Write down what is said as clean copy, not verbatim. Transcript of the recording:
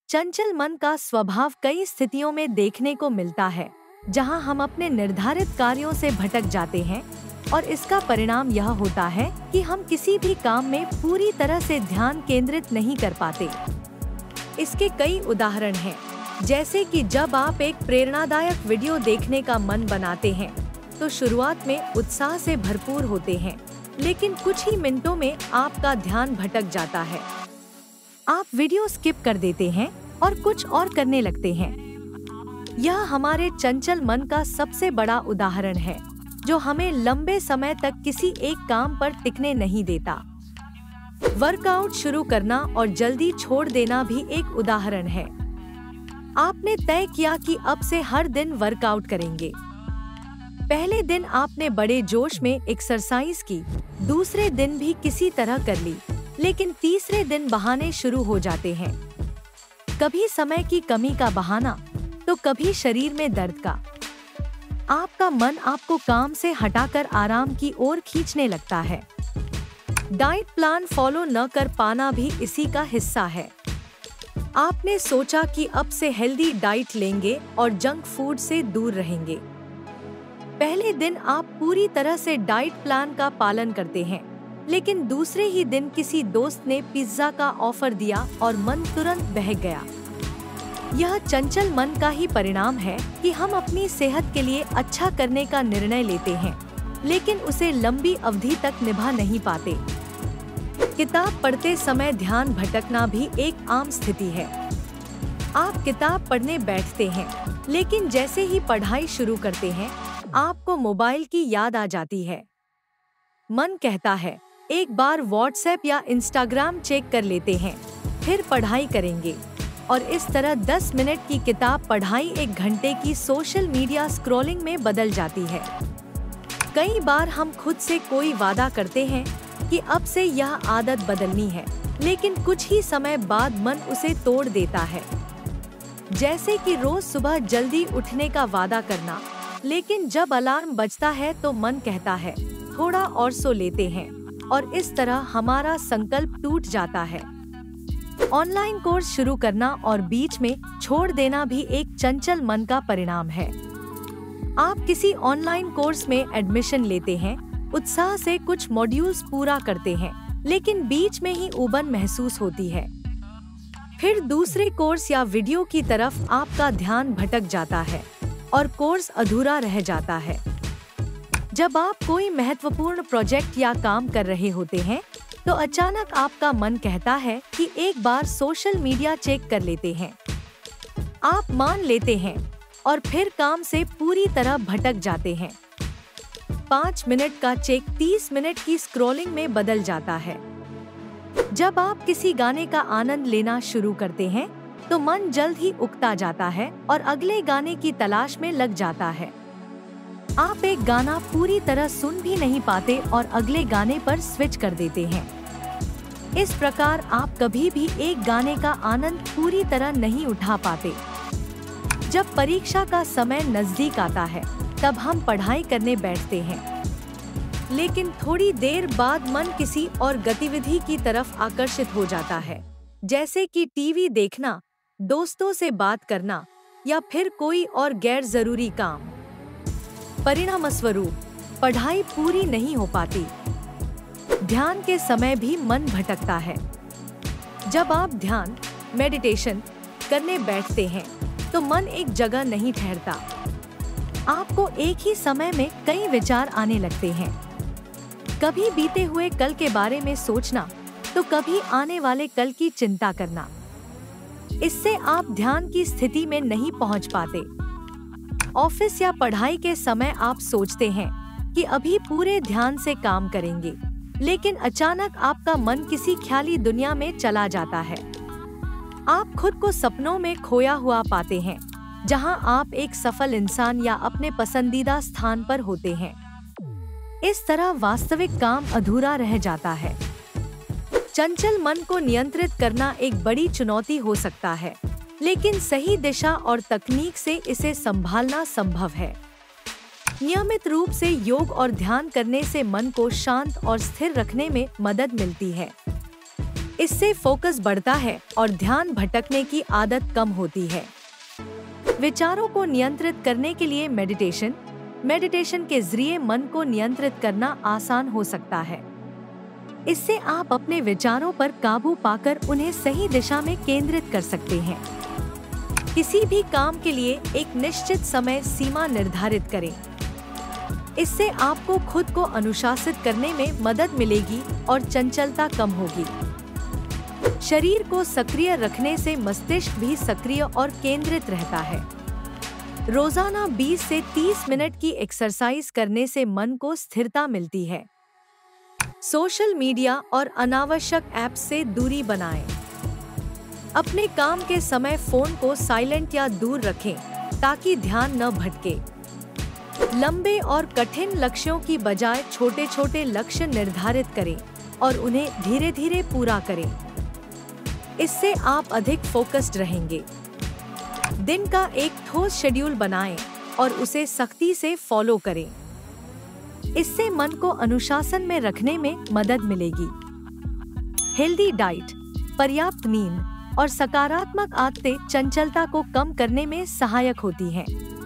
चंचल मन का स्वभाव कई स्थितियों में देखने को मिलता है, जहां हम अपने निर्धारित कार्यों से भटक जाते हैं और इसका परिणाम यह होता है कि हम किसी भी काम में पूरी तरह से ध्यान केंद्रित नहीं कर पाते। इसके कई उदाहरण हैं, जैसे कि जब आप एक प्रेरणादायक वीडियो देखने का मन बनाते हैं, तो शुरुआत में उत्साह से भरपूर होते हैं, लेकिन कुछ ही मिनटों में आपका ध्यान भटक जाता है। आप वीडियो स्किप कर देते हैं और कुछ और करने लगते हैं। यह हमारे चंचल मन का सबसे बड़ा उदाहरण है, जो हमें लंबे समय तक किसी एक काम पर टिकने नहीं देता। वर्कआउट शुरू करना और जल्दी छोड़ देना भी एक उदाहरण है। आपने तय किया कि अब से हर दिन वर्कआउट करेंगे। पहले दिन आपने बड़े जोश में एक्सरसाइज की, दूसरे दिन भी किसी तरह कर ली, लेकिन तीसरे दिन बहाने शुरू हो जाते हैं। कभी समय की कमी का बहाना, तो कभी शरीर में दर्द का। आपका मन आपको काम से हटाकर आराम की ओर खींचने लगता है। डाइट प्लान फॉलो न कर पाना भी इसी का हिस्सा है। आपने सोचा कि अब से हेल्दी डाइट लेंगे और जंक फूड से दूर रहेंगे। पहले दिन आप पूरी तरह से डाइट प्लान का पालन करते हैं, लेकिन दूसरे ही दिन किसी दोस्त ने पिज्जा का ऑफर दिया और मन तुरंत बहक गया। यह चंचल मन का ही परिणाम है कि हम अपनी सेहत के लिए अच्छा करने का निर्णय लेते हैं, लेकिन उसे लंबी अवधि तक निभा नहीं पाते। किताब पढ़ते समय ध्यान भटकना भी एक आम स्थिति है। आप किताब पढ़ने बैठते हैं, लेकिन जैसे ही पढ़ाई शुरू करते हैं, आपको मोबाइल की याद आ जाती है। मन कहता है, एक बार व्हाट्सएप या इंस्टाग्राम चेक कर लेते हैं, फिर पढ़ाई करेंगे, और इस तरह 10 मिनट की किताब पढ़ाई 1 घंटे की सोशल मीडिया स्क्रॉलिंग में बदल जाती है। कई बार हम खुद से कोई वादा करते हैं कि अब से यह आदत बदलनी है, लेकिन कुछ ही समय बाद मन उसे तोड़ देता है। जैसे कि रोज सुबह जल्दी उठने का वादा करना, लेकिन जब अलार्म बजता है तो मन कहता है थोड़ा और सो लेते हैं, और इस तरह हमारा संकल्प टूट जाता है। ऑनलाइन कोर्स शुरू करना और बीच में छोड़ देना भी एक चंचल मन का परिणाम है। आप किसी ऑनलाइन कोर्स में एडमिशन लेते हैं, उत्साह से कुछ मॉड्यूल्स पूरा करते हैं, लेकिन बीच में ही ऊबन महसूस होती है। फिर दूसरे कोर्स या वीडियो की तरफ आपका ध्यान भटक जाता है और कोर्स अधूरा रह जाता है। जब आप कोई महत्वपूर्ण प्रोजेक्ट या काम कर रहे होते हैं, तो अचानक आपका मन कहता है कि एक बार सोशल मीडिया चेक कर लेते हैं। आप मान लेते हैं और फिर काम से पूरी तरह भटक जाते हैं। 5 मिनट का चेक 30 मिनट की स्क्रॉलिंग में बदल जाता है। जब आप किसी गाने का आनंद लेना शुरू करते हैं, तो मन जल्द ही उकता जाता है और अगले गाने की तलाश में लग जाता है। आप एक गाना पूरी तरह सुन भी नहीं पाते और अगले गाने पर स्विच कर देते हैं। इस प्रकार आप कभी भी एक गाने का आनंद पूरी तरह नहीं उठा पाते। जब परीक्षा का समय नजदीक आता है, तब हम पढ़ाई करने बैठते हैं, लेकिन थोड़ी देर बाद मन किसी और गतिविधि की तरफ आकर्षित हो जाता है, जैसे कि टीवी देखना, दोस्तों से बात करना या फिर कोई और गैर जरूरी काम। परिणामस्वरूप पढ़ाई पूरी नहीं हो पाती। ध्यान के समय भी मन भटकता है। जब आप ध्यान, मेडिटेशन करने बैठते हैं, तो मन एक जगह नहीं ठहरता। आपको एक ही समय में कई विचार आने लगते हैं। कभी बीते हुए कल के बारे में सोचना, तो कभी आने वाले कल की चिंता करना। इससे आप ध्यान की स्थिति में नहीं पहुंच पाते। ऑफिस या पढ़ाई के समय आप सोचते हैं कि अभी पूरे ध्यान से काम करेंगे, लेकिन अचानक आपका मन किसी ख्याली दुनिया में चला जाता है। आप खुद को सपनों में खोया हुआ पाते हैं, जहां आप एक सफल इंसान या अपने पसंदीदा स्थान पर होते हैं। इस तरह वास्तविक काम अधूरा रह जाता है। चंचल मन को नियंत्रित करना एक बड़ी चुनौती हो सकता है, लेकिन सही दिशा और तकनीक से इसे संभालना संभव है। नियमित रूप से योग और ध्यान करने से मन को शांत और स्थिर रखने में मदद मिलती है। इससे फोकस बढ़ता है और ध्यान भटकने की आदत कम होती है। विचारों को नियंत्रित करने के लिए मेडिटेशन के जरिए मन को नियंत्रित करना आसान हो सकता है। इससे आप अपने विचारों पर काबू पाकर उन्हें सही दिशा में केंद्रित कर सकते हैं। किसी भी काम के लिए एक निश्चित समय सीमा निर्धारित करें। इससे आपको खुद को अनुशासित करने में मदद मिलेगी और चंचलता कम होगी। शरीर को सक्रिय रखने से मस्तिष्क भी सक्रिय और केंद्रित रहता है। रोजाना 20 से 30 मिनट की एक्सरसाइज करने से मन को स्थिरता मिलती है। सोशल मीडिया और अनावश्यक ऐप्स से दूरी बनाएं। अपने काम के समय फोन को साइलेंट या दूर रखें ताकि ध्यान न भटके। लंबे और कठिन लक्ष्यों की बजाय छोटे-छोटे लक्ष्य निर्धारित करें और उन्हें धीरे-धीरे पूरा करें। इससे आप अधिक फोकस्ड रहेंगे। दिन का एक ठोस शेड्यूल बनाएं और उसे सख्ती से फॉलो करें। इससे मन को अनुशासन में रखने में मदद मिलेगी। हेल्दी डाइट, पर्याप्त नींद और सकारात्मक आदतें चंचलता को कम करने में सहायक होती हैं।